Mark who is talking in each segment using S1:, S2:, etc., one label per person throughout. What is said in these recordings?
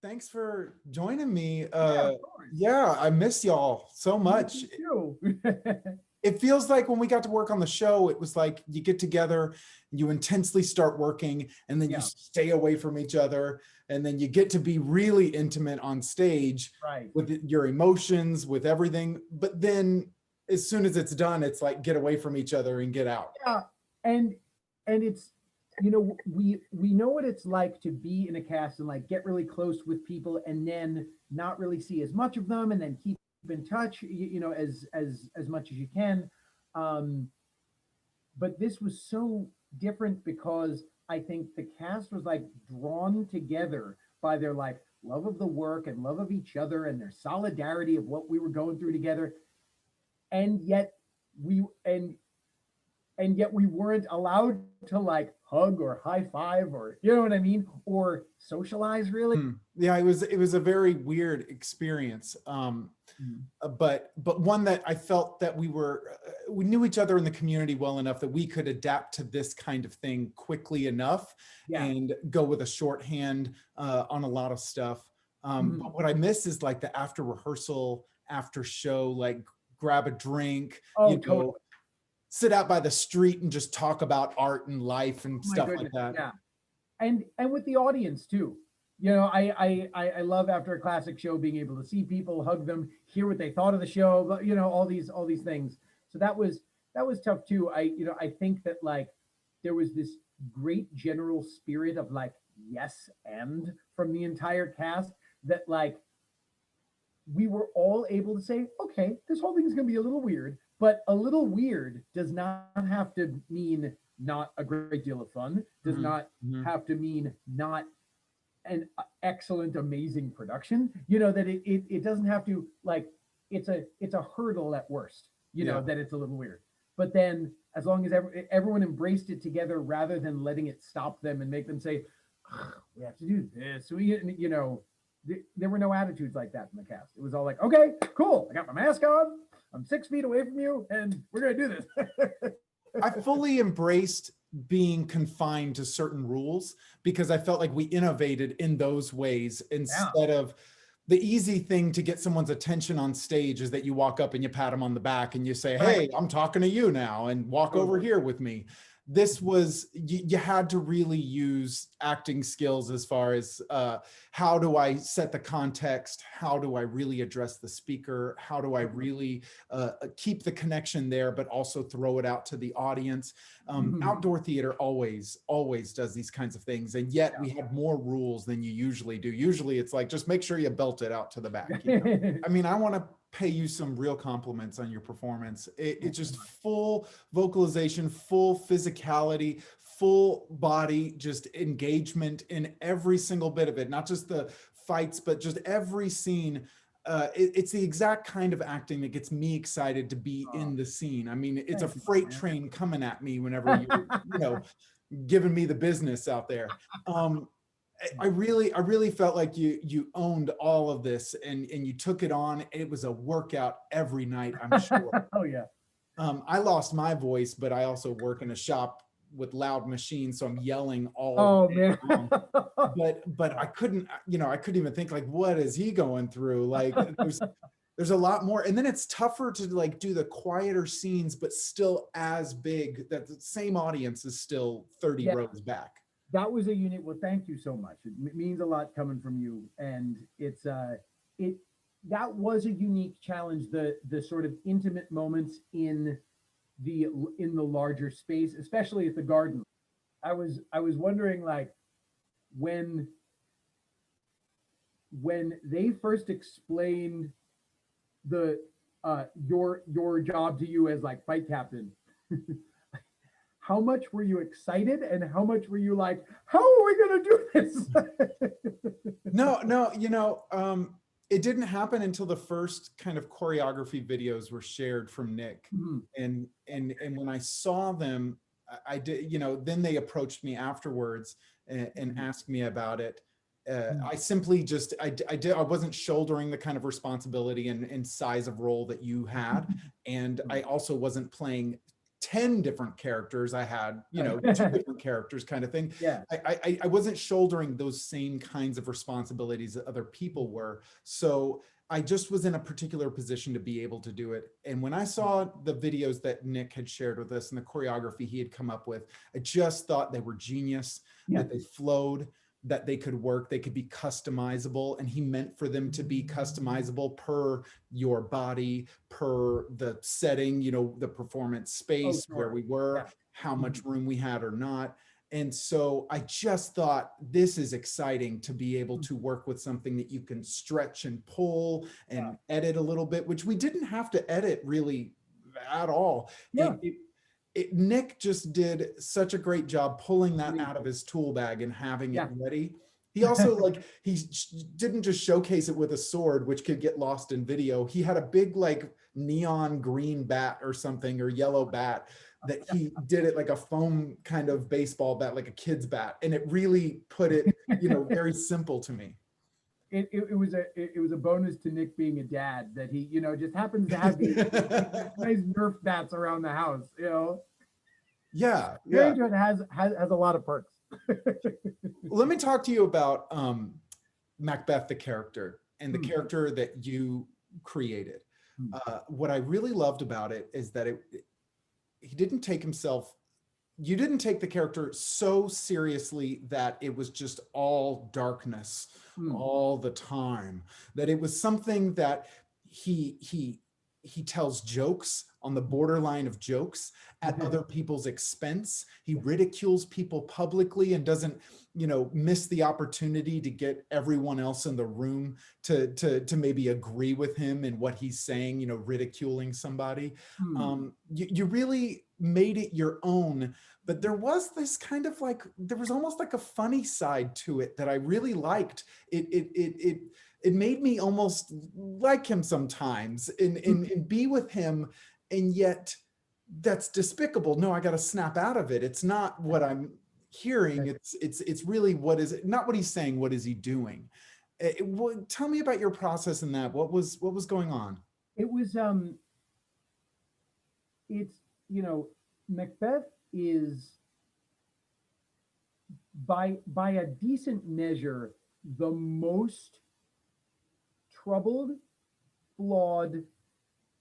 S1: Thanks for joining me.
S2: Yeah, of course.
S1: Yeah, I miss y'all so much.
S2: Me too.
S1: It feels like when we got to work on the show, it was like you get together, you intensely start working, and then you
S2: Yeah,
S1: stay away from each other, and then you get to be really intimate on stage
S2: right.
S1: with your emotions, with everything. But then as soon as it's done, it's like get away from each other and get out.
S2: Yeah, and it's we know what it's like to be in a cast and like get really close with people and then not really see as much of them and then keep in touch, as much as you can. Um, but this was so different because I think the cast was like drawn together by their like love of the work and love of each other and their solidarity of what we were going through together, and yet we and yet we weren't allowed to like hug or high five or you know what I mean or socialize really.
S1: Yeah, it was a very weird experience.
S2: Mm.
S1: But one that I felt that we knew each other in the community well enough that we could adapt to this kind of thing quickly enough
S2: Yeah.
S1: and go with a shorthand on a lot of stuff.
S2: Mhm.
S1: But what I miss is like the after rehearsal, after show, like grab a drink,
S2: Oh, totally.
S1: sit out by the street and just talk about art and life
S2: Oh
S1: and
S2: my
S1: stuff like
S2: goodness.
S1: that.
S2: Yeah. And with the audience too. I love after a classic show being able to see people, hug them, hear what they thought of the show, but all these things. So that was tough too. I think that like there was this great general spirit of like yes and from the entire cast that like we were all able to say, okay, this whole thing is going to be a little weird, but a little weird does not have to mean not a great deal of fun, does not
S1: Mhm,
S2: have
S1: mhm.
S2: to mean not an excellent, amazing production. That it doesn't have to like it's a hurdle at worst.
S1: Yeah.
S2: That it's a little weird, but then as long as everyone embraced it together rather than letting it stop them and make them say, we have to do this. There were no attitudes like that in the cast. It was all like, okay, cool. I got my mask on. I'm 6 feet away from you, and we're gonna do this.
S1: I fully embraced being confined to certain rules because I felt like we innovated in those ways
S2: Yeah.
S1: instead of the easy thing to get someone's attention on stage is that you walk up and you pat them on the back and you say,
S2: Right.
S1: hey, I'm talking to you now and walk over
S2: Totally.
S1: here with me. This was, you had to really use acting skills as far as how do I set the context? How do I really address the speaker? How do I really keep the connection there, but also throw it out to the audience?
S2: Mhm.
S1: Outdoor theater always does these kinds of things. And yet we
S2: Yeah.
S1: had more rules than you usually do. Usually it's like, just make sure you belt it out to the back. I mean, I want to pay you some real compliments on your performance. It's just full vocalization, full physicality, full body, just engagement in every single bit of it, not just the fights, but just every scene. It's the exact kind of acting that gets me excited to be
S2: Oh,
S1: in the scene. I mean, it's a
S2: thank you,
S1: freight
S2: man.
S1: train coming at me whenever giving me the business out there. Um, I really felt like you owned all of this and you took it on. It was a workout every night, I'm sure.
S2: Oh yeah.
S1: I lost my voice, but I also work in a shop with loud machines, so I'm yelling all
S2: Oh
S1: day
S2: man.
S1: long. But I couldn't even think like, what is he going through? Like there's a lot more. And then it's tougher to like do the quieter scenes, but still as big that the same audience is still 30
S2: Yeah,
S1: rows back.
S2: that was a unit. Well, thank you so much. It means a lot coming from you, and it that was a unique challenge. The sort of intimate moments the in the larger space, especially at the garden. I was wondering like when they first explained the your job to you as like fight captain. How much were you excited and how much were you like, how are we going to do this?
S1: No, no, it didn't happen until the first kind of choreography videos were shared from Nick.
S2: Mhm.
S1: And when I saw them, I did, then they approached me afterwards and
S2: Mhm.
S1: asked me about it.
S2: Mhm.
S1: I simply just, I wasn't shouldering the kind of responsibility and size of role that you had. And I also wasn't playing 10 different characters. I had, you know, 2 different characters kind of thing.
S2: Yeah.
S1: I wasn't shouldering those same kinds of responsibilities that other people were. So I just was in a particular position to be able to do it. And when I saw the videos that Nick had shared with us and the choreography he had come up with, I just thought they were genius,
S2: Yeah.
S1: that they flowed, that they could work, they could be customizable. And he meant for them to be customizable per your body, per the setting, you know, the performance space,
S2: sure.
S1: where we were,
S2: Yeah.
S1: how much room we had or not. And so I just thought, this is exciting to be able to work with something that you can stretch and pull and edit a little bit, which we didn't have to edit really at all.
S2: Yeah.
S1: Nick just did such a great job pulling that out of his tool bag and having it ready. He also, like, he didn't just showcase it with a sword, which could get lost in video. He had a big, like, neon green bat or something, or yellow bat, that he did it like a foam kind of baseball bat, like a kid's bat. And it really put it, you know, very simple to me.
S2: It was a bonus to Nick being a dad, that he, you know, just happens to have these nice Nerf bats around the house, you know.
S1: Yeah.
S2: It has a lot of perks.
S1: Let me talk to you about Macbeth, the character, and the character that you created. What I really loved about it is that he didn't take himself, you didn't take the character so seriously that it was just all darkness all the time, that it was something that he tells jokes on the borderline of jokes at other people's expense. He ridicules people publicly and doesn't, you know, miss the opportunity to get everyone else in the room to maybe agree with him in what he's saying, you know, ridiculing somebody. You really made it your own, but there was this kind of like, there was almost like a funny side to it that I really liked. It made me almost like him sometimes and be with him. And yet that's despicable. No, I got to snap out of it. It's not what I'm hearing. It's really, what is it? Not what he's saying. What is he doing? Tell me about your process in that. What was going on?
S2: It was, it's, you know, Macbeth is by a decent measure the most troubled, flawed,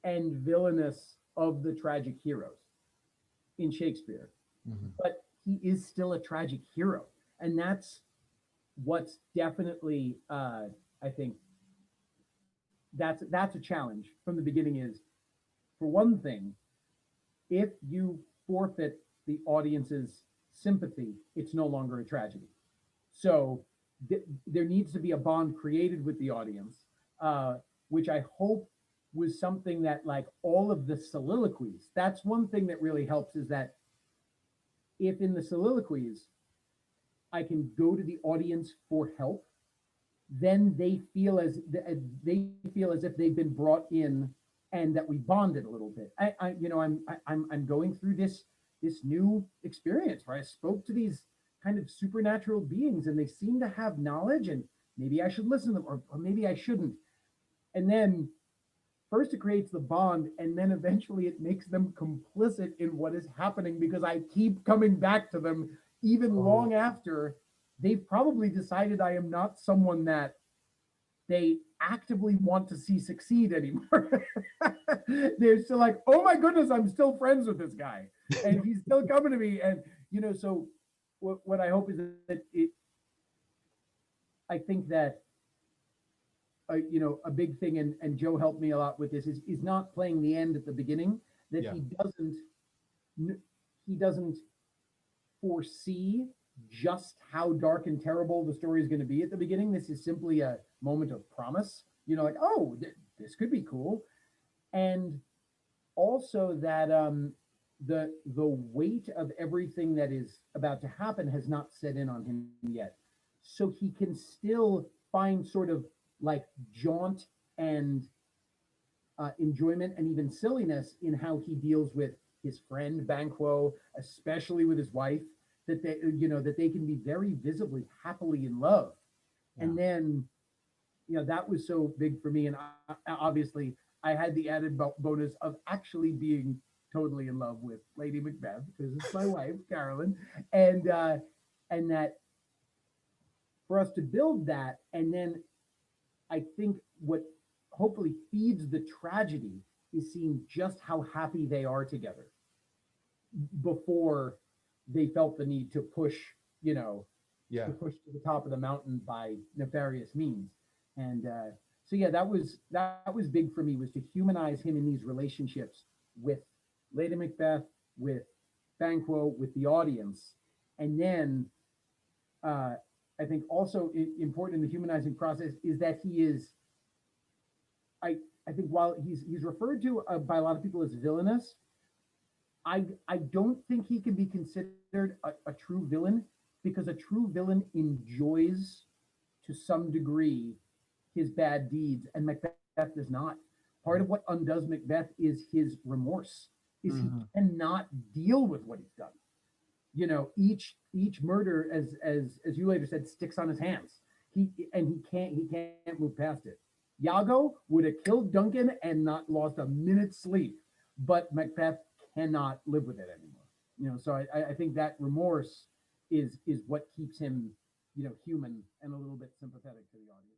S2: and villainous of the tragic heroes in Shakespeare. But he is still a tragic hero. And that's what's definitely, I think, that's a challenge from the beginning. Is, for one thing, if you forfeit the audience's sympathy, it's no longer a tragedy. So there needs to be a bond created with the audience, which I hope was something that, like, all of the soliloquies, that's one thing that really helps, is that if in the soliloquies I can go to the audience for help, then they feel as if they've been brought in and that we bonded a little bit. I'm going through this new experience where I spoke to these kind of supernatural beings and they seem to have knowledge, and maybe I should listen to them, or maybe I shouldn't. And then first it creates the bond, and then eventually it makes them complicit in what is happening, because I keep coming back to them even long after they've probably decided I am not someone that they actively want to see succeed anymore. They're still like, oh my goodness, I'm still friends with this guy, and he's still coming to me. And, you know, so what I hope is that I think that, you know, a big thing, and Joe helped me a lot with this, is not playing the end at the beginning, that he doesn't foresee just how dark and terrible the story is going to be at the beginning. This is simply a moment of promise, you know, like, oh, this could be cool. And also that the weight of everything that is about to happen has not set in on him yet. So he can still find sort of like jaunt and enjoyment and even silliness in how he deals with his friend Banquo, especially with his wife, that they, you know, that they can be very visibly happily in love. And then, you know, that was so big for me. And obviously I had the added bonus of actually being totally in love with Lady Macbeth because it's my wife, Carolyn, and that for us to build that, and then I think what hopefully feeds the tragedy is seeing just how happy they are together before they felt the need to push, you know,
S1: Yeah.
S2: to push to the top of the mountain by nefarious means. And so yeah, that was big for me, was to humanize him in these relationships with Lady Macbeth, with Banquo, with the audience, and then I think also important in the humanizing process is that he is. I think while he's referred to by a lot of people as villainous, I don't think he can be considered a true villain, because a true villain enjoys to some degree his bad deeds, and Macbeth does not. Part of what undoes Macbeth is his remorse, is he
S1: Mhm.
S2: cannot deal with what he's done. You know, each murder, as you later said, sticks on his hands. He can't move past it. Iago would have killed Duncan and not lost a minute's sleep, but Macbeth cannot live with it anymore. You know, so I think that remorse is what keeps him, you know, human and a little bit sympathetic to the audience.